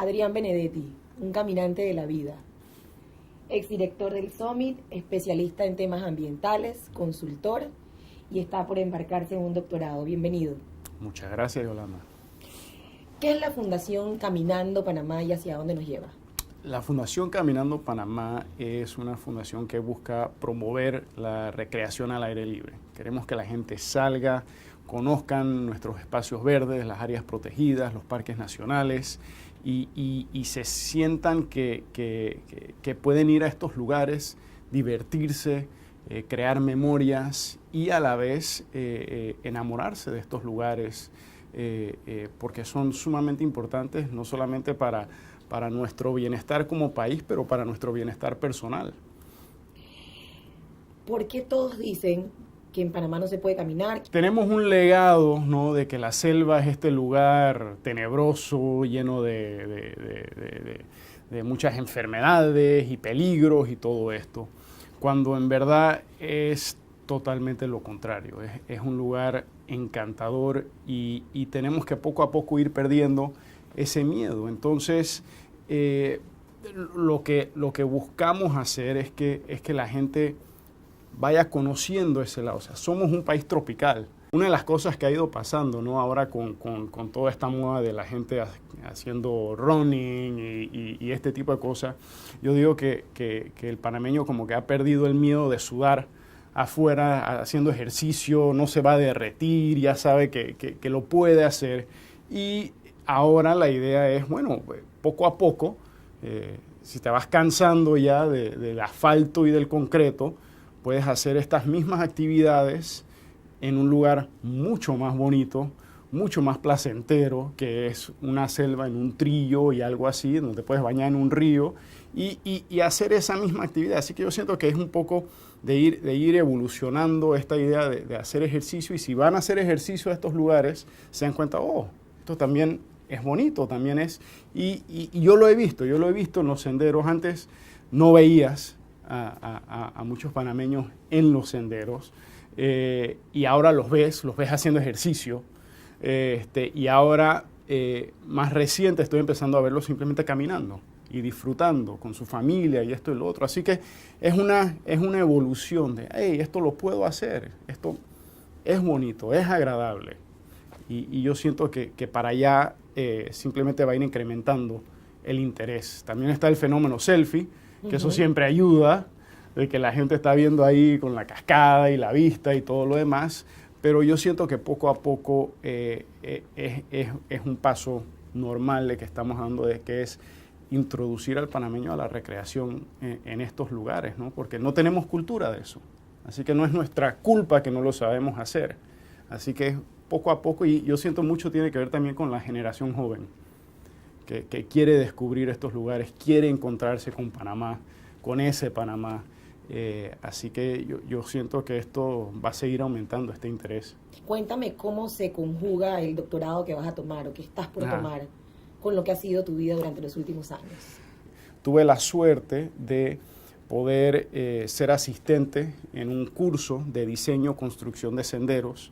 Adrián Benedetti, un caminante de la vida, exdirector del Summit, especialista en temas ambientales, consultor y está por embarcarse en un doctorado. Bienvenido. Muchas gracias, Yolanda. ¿Qué es la Fundación Caminando Panamá y hacia dónde nos lleva? La Fundación Caminando Panamá es una fundación que busca promover la recreación al aire libre. Queremos que la gente salga, conozcan nuestros espacios verdes, las áreas protegidas, los parques nacionales y se sientan que pueden ir a estos lugares, divertirse, crear memorias y a la vez enamorarse de estos lugares porque son sumamente importantes no solamente para nuestro bienestar como país, pero para nuestro bienestar personal. ¿Por qué todos dicen que en Panamá no se puede caminar? Tenemos un legado, ¿no?, de que la selva es este lugar tenebroso, lleno de muchas enfermedades y peligros y todo esto, cuando en verdad es totalmente lo contrario. Es un lugar encantador y tenemos que poco a poco ir perdiendo ese miedo. Entonces, lo que buscamos hacer es que la gente vaya conociendo ese lado. O sea, somos un país tropical. Una de las cosas que ha ido pasando, ¿no?, ahora con toda esta moda de la gente haciendo running y este tipo de cosas, yo digo que el panameño como que ha perdido el miedo de sudar afuera, haciendo ejercicio, no se va a derretir, ya sabe que lo puede hacer. Y ahora la idea es, bueno, poco a poco, si te vas cansando ya del asfalto y del concreto, puedes hacer estas mismas actividades en un lugar mucho más bonito, mucho más placentero, que es una selva en un trillo y algo así, donde te puedes bañar en un río y hacer esa misma actividad. Así que yo siento que es un poco de ir evolucionando esta idea de hacer ejercicio, y si van a hacer ejercicio a estos lugares, se dan cuenta, oh, esto también es bonito, también es, y yo lo he visto en los senderos. Antes no veías a muchos panameños en los senderos, y ahora los ves haciendo ejercicio, y ahora más reciente estoy empezando a verlos simplemente caminando y disfrutando con su familia y esto y lo otro. Así que es una evolución de, hey, esto lo puedo hacer, esto es bonito, es agradable. Y yo siento que para allá simplemente va a ir incrementando el interés. También está el fenómeno selfie, que eso siempre ayuda, de que la gente está viendo ahí con la cascada y la vista y todo lo demás, pero yo siento que poco a poco es un paso normal de que estamos dando, de que es introducir al panameño a la recreación en estos lugares, ¿no? Porque no tenemos cultura de eso. Así que no es nuestra culpa que no lo sabemos hacer. Así que poco a poco, y yo siento mucho tiene que ver también con la generación joven, que quiere descubrir estos lugares, quiere encontrarse con Panamá, con ese Panamá. Así que yo siento que esto va a seguir aumentando, este interés. Cuéntame cómo se conjuga el doctorado que vas a tomar o que estás por tomar con lo que ha sido tu vida durante los últimos años. Tuve la suerte de poder ser asistente en un curso de diseño, construcción de senderos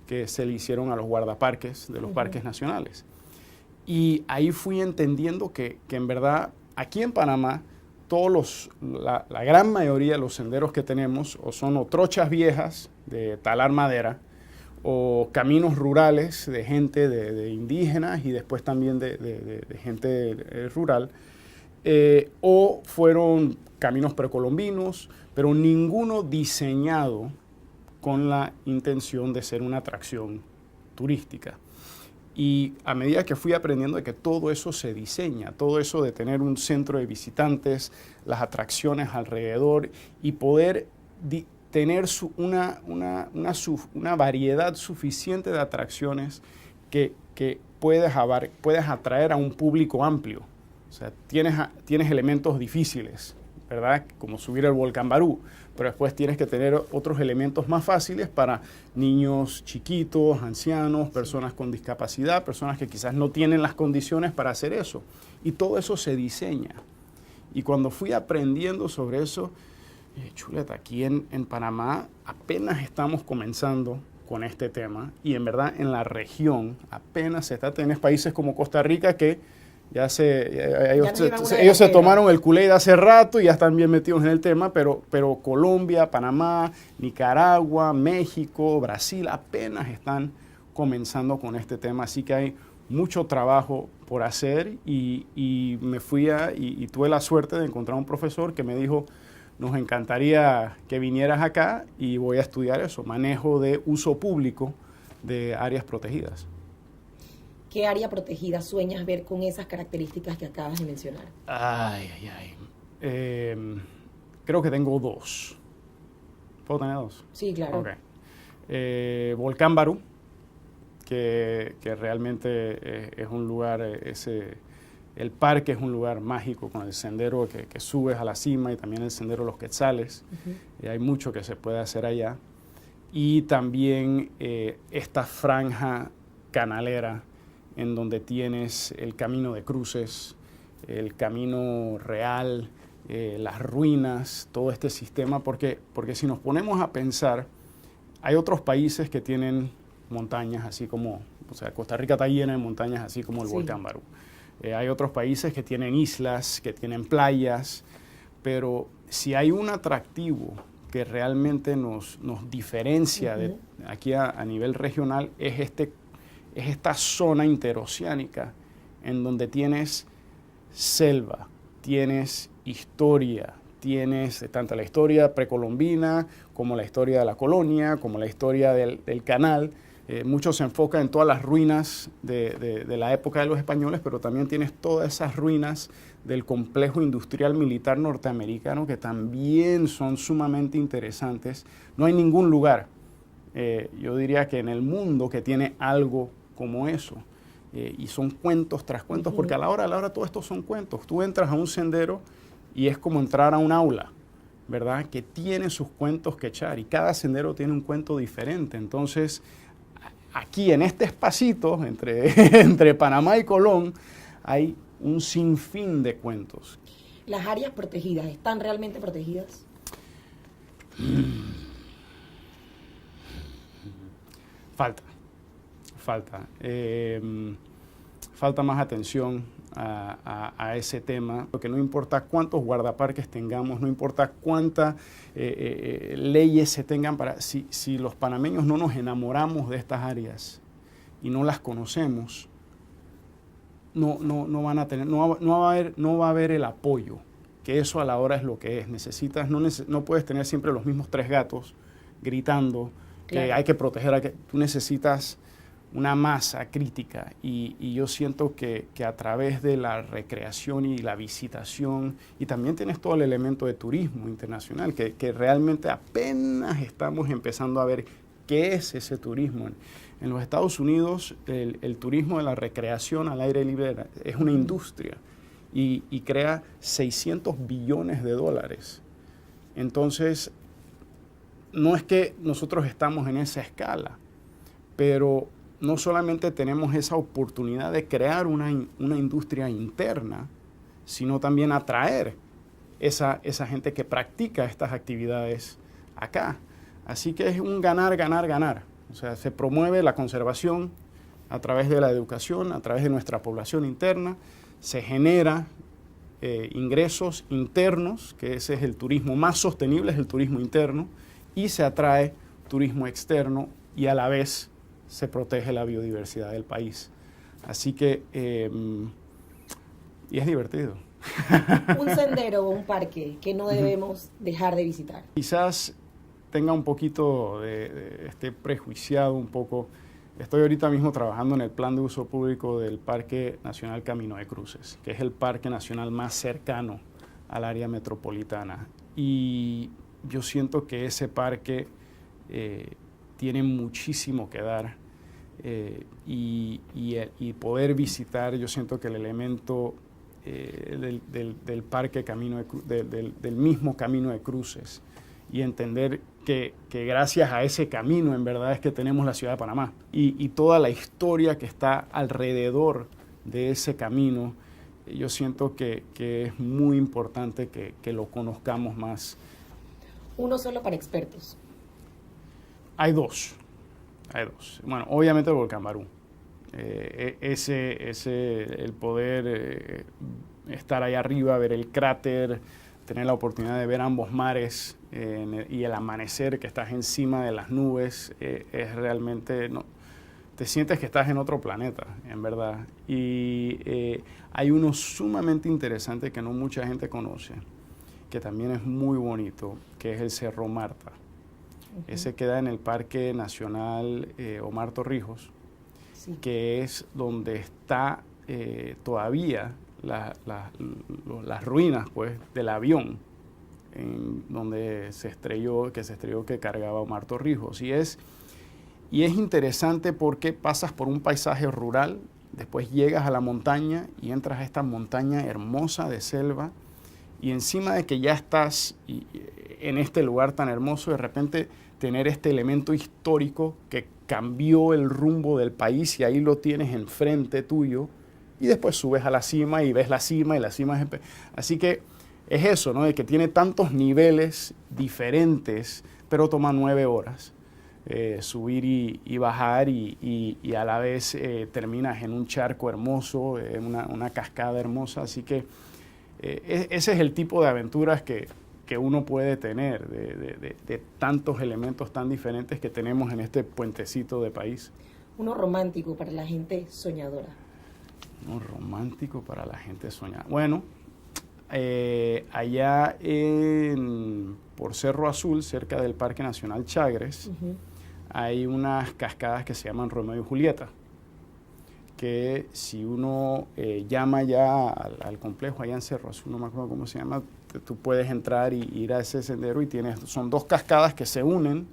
que se le hicieron a los guardaparques de los parques nacionales. Y ahí fui entendiendo que en verdad aquí en Panamá la gran mayoría de los senderos que tenemos o son trochas viejas de talar madera, o caminos rurales de gente de indígenas y después también de gente rural, o fueron caminos precolombinos, pero ninguno diseñado con la intención de ser una atracción turística. Y a medida que fui aprendiendo de que todo eso se diseña, todo eso de tener un centro de visitantes, las atracciones alrededor y poder tener una variedad suficiente de atracciones que puedes atraer a un público amplio. O sea, tienes elementos difíciles, ¿verdad?, como subir el volcán Barú, pero después tienes que tener otros elementos más fáciles para niños chiquitos, ancianos, personas con discapacidad, personas que quizás no tienen las condiciones para hacer eso. Y todo eso se diseña. Y cuando fui aprendiendo sobre eso, chuleta, aquí en Panamá apenas estamos comenzando con este tema, y en verdad en la región apenas se está. Tienes países como Costa Rica que Ellos se tomaron el Kool-Aid hace rato y ya están bien metidos en el tema, pero Colombia, Panamá, Nicaragua, México, Brasil apenas están comenzando con este tema, así que hay mucho trabajo por hacer y me fui y tuve la suerte de encontrar un profesor que me dijo, nos encantaría que vinieras acá y voy a estudiar eso, manejo de uso público de áreas protegidas. ¿Qué área protegida sueñas ver con esas características que acabas de mencionar? Creo que tengo dos. ¿Puedo tener dos? Sí, claro. Okay. Volcán Barú, que realmente es un lugar, el parque es un lugar mágico con el sendero que subes a la cima y también el sendero de los Quetzales. Hay mucho que se puede hacer allá. Y también esta franja canalera en donde tienes el camino de cruces, el camino real, las ruinas, todo este sistema, porque si nos ponemos a pensar, hay otros países que tienen montañas así como, o sea, Costa Rica está llena de montañas así como el Volcán Barú. Hay otros países que tienen islas, que tienen playas, pero si hay un atractivo que realmente nos diferencia de aquí a nivel regional, es esta zona interoceánica en donde tienes selva, tienes historia, tienes tanto la historia precolombina como la historia de la colonia, como la historia del canal. Mucho se enfoca en todas las ruinas de la época de los españoles, pero también tienes todas esas ruinas del complejo industrial militar norteamericano que también son sumamente interesantes. No hay ningún lugar, yo diría que en el mundo, que tiene algo como eso. Y son cuentos tras cuentos, porque a la hora todo esto son cuentos. Tú entras a un sendero y es como entrar a un aula, ¿verdad? Que tiene sus cuentos que echar y cada sendero tiene un cuento diferente. Entonces, aquí en este espacito entre Panamá y Colón hay un sinfín de cuentos. ¿Las áreas protegidas están realmente protegidas? Falta. Falta más atención a ese tema, porque no importa cuántos guardaparques tengamos, no importa cuántas leyes se tengan, si los panameños no nos enamoramos de estas áreas y no las conocemos, no va a haber el apoyo, que eso a la hora es lo que es. No puedes tener siempre los mismos 3 gatos gritando que hay que proteger, tú necesitas una masa crítica y yo siento que a través de la recreación y la visitación, y también tienes todo el elemento de turismo internacional, que realmente apenas estamos empezando a ver qué es ese turismo. En los Estados Unidos el turismo de la recreación al aire libre es una industria y crea $600 billones. Entonces, no es que nosotros estamos en esa escala, pero no solamente tenemos esa oportunidad de crear una industria interna, sino también atraer esa gente que practica estas actividades acá. Así que es un ganar, ganar, ganar. O sea, se promueve la conservación a través de la educación, a través de nuestra población interna, se genera ingresos internos, que ese es el turismo más sostenible, es el turismo interno, y se atrae turismo externo y a la vez se protege la biodiversidad del país. Así que, y es divertido. Un sendero o un parque que no debemos dejar de visitar. Quizás tenga un poquito esté prejuiciado un poco. Estoy ahorita mismo trabajando en el plan de uso público del Parque Nacional Camino de Cruces, que es el parque nacional más cercano al área metropolitana. Y yo siento que ese parque tiene muchísimo que dar y poder visitar, yo siento que el elemento del parque del mismo Camino de Cruces y entender que gracias a ese camino en verdad es que tenemos la ciudad de Panamá y toda la historia que está alrededor de ese camino, yo siento que es muy importante que lo conozcamos más. Uno solo para expertos. Hay dos. Bueno, obviamente el Volcán Barú. El poder estar ahí arriba, ver el cráter, tener la oportunidad de ver ambos mares y el amanecer que estás encima de las nubes, es realmente, no, te sientes que estás en otro planeta, en verdad. Y hay uno sumamente interesante que no mucha gente conoce, que también es muy bonito, que es el Cerro Marta. Uh-huh. Ese queda en el Parque Nacional Omar Torrijos, sí, que es donde está todavía las ruinas, pues, del avión en donde se estrelló, que cargaba Omar Torrijos. Y es interesante porque pasas por un paisaje rural, después llegas a la montaña y entras a esta montaña hermosa de selva, y encima de que ya estás en este lugar tan hermoso, de repente tener este elemento histórico que cambió el rumbo del país, y ahí lo tienes enfrente tuyo, y después subes a la cima y ves la cima, y la cima es... Así que es eso, ¿no? De que tiene tantos niveles diferentes, pero toma 9 horas. Subir y bajar, y a la vez terminas en un charco hermoso, una cascada hermosa. Así que ese es el tipo de aventuras que uno puede tener, de tantos elementos tan diferentes que tenemos en este puentecito de país. Uno romántico para la gente soñadora. Uno romántico para la gente soñadora. Bueno, allá por Cerro Azul, cerca del Parque Nacional Chagres, uh-huh, hay unas cascadas que se llaman Romeo y Julieta, que si uno llama ya al complejo allá en Cerro Azul, no me acuerdo cómo se llama, tú puedes entrar y ir a ese sendero, y son 2 cascadas que se unen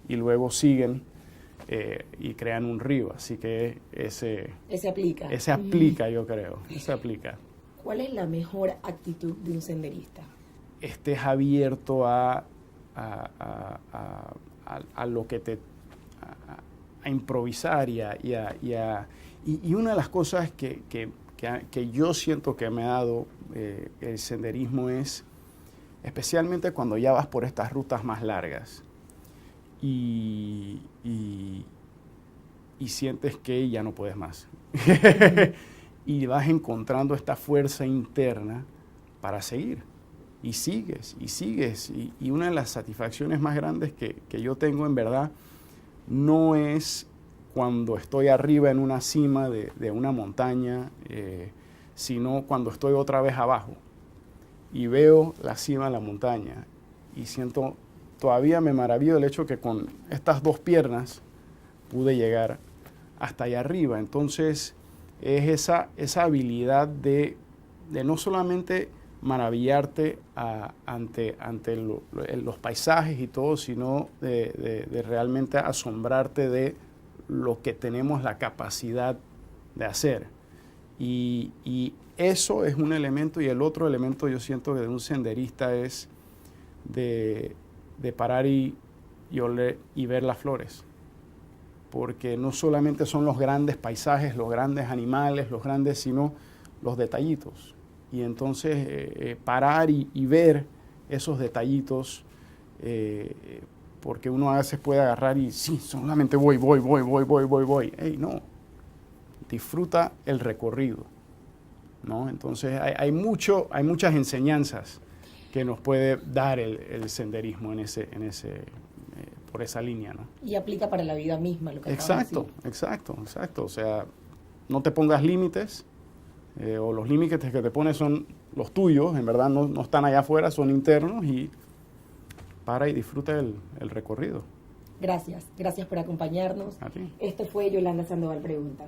y luego siguen y crean un río. Así que ese aplica. Ese aplica, yo creo. Ese aplica. ¿Cuál es la mejor actitud de un senderista? Estés abierto a lo que a improvisar y una de las cosas que yo siento que me ha dado el senderismo es, especialmente cuando ya vas por estas rutas más largas y sientes que ya no puedes más. Y vas encontrando esta fuerza interna para seguir. Y sigues. Y una de las satisfacciones más grandes que yo tengo, en verdad, no es cuando estoy arriba en una cima de una montaña, sino cuando estoy otra vez abajo y veo la cima de la montaña y siento, todavía me maravillo del hecho que con estas 2 piernas pude llegar hasta allá arriba. Entonces es esa habilidad de no solamente maravillarte ante los paisajes y todo, sino de realmente asombrarte de lo que tenemos la capacidad de hacer. Y eso es un elemento, y el otro elemento yo siento que de un senderista es de parar y oler y ver las flores. Porque no solamente son los grandes paisajes, los grandes animales, sino los detallitos. Y entonces parar y ver esos detallitos, porque uno a veces puede agarrar y sí, solamente voy. Hey, no, disfruta el recorrido, ¿no? Entonces hay muchas enseñanzas que nos puede dar el senderismo por esa línea, ¿no? Y aplica para la vida misma lo que acabas de decir. Exacto. O sea, no te pongas límites, o los límites que te pones son los tuyos, en verdad no están allá afuera, son internos, y para y disfruta el recorrido. Gracias por acompañarnos. A ti. Esto fue Yolanda Sandoval Pregunta.